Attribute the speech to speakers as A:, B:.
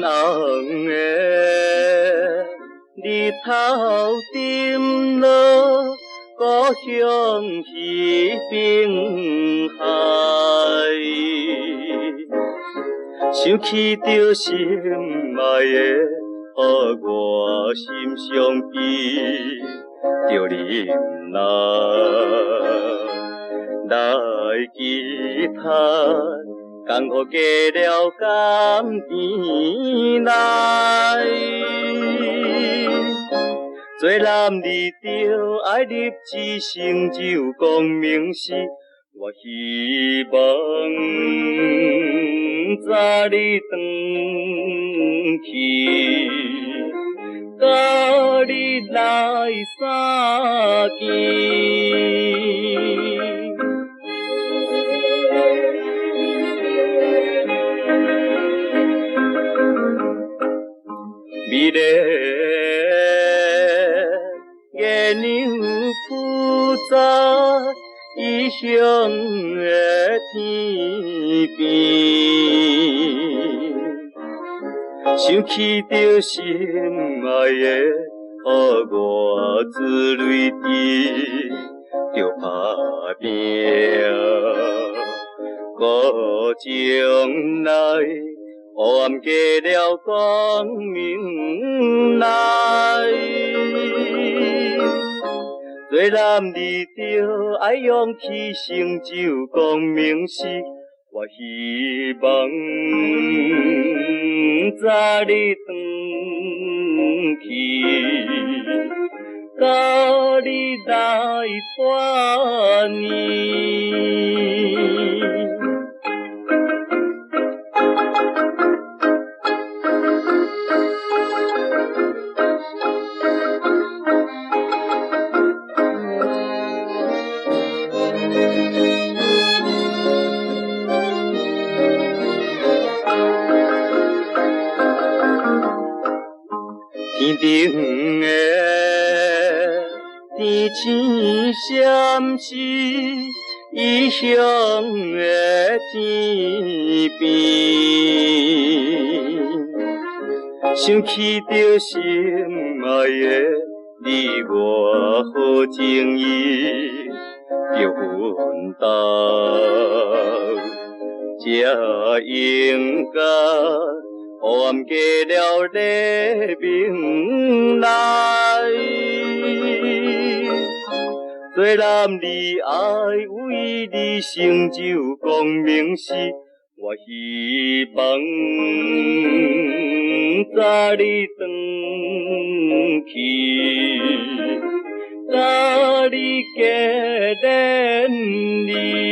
A: 红的日头沉落，故乡彼边海。想起着心爱的，予我心伤悲。着忍耐来期待，艰苦过了甘甜来。做男儿着爱立志，成就光明时，我希望早日返去，甲你来相见。美丽月娘浮在异乡的天边，想起着心爱的，予我珠泪滴，着打拼故将来。黑暗过了光明来，做男儿着爱勇气，成就光明时，我希望早日返去，甲你来团圆。天顶的天星闪烁，异乡的天边，想起着心爱的，你我好情意，着奋斗才应该。黑暗过了黎明来，做男儿爱有义理，成就光明时，我希望早日返去，甲你结连理。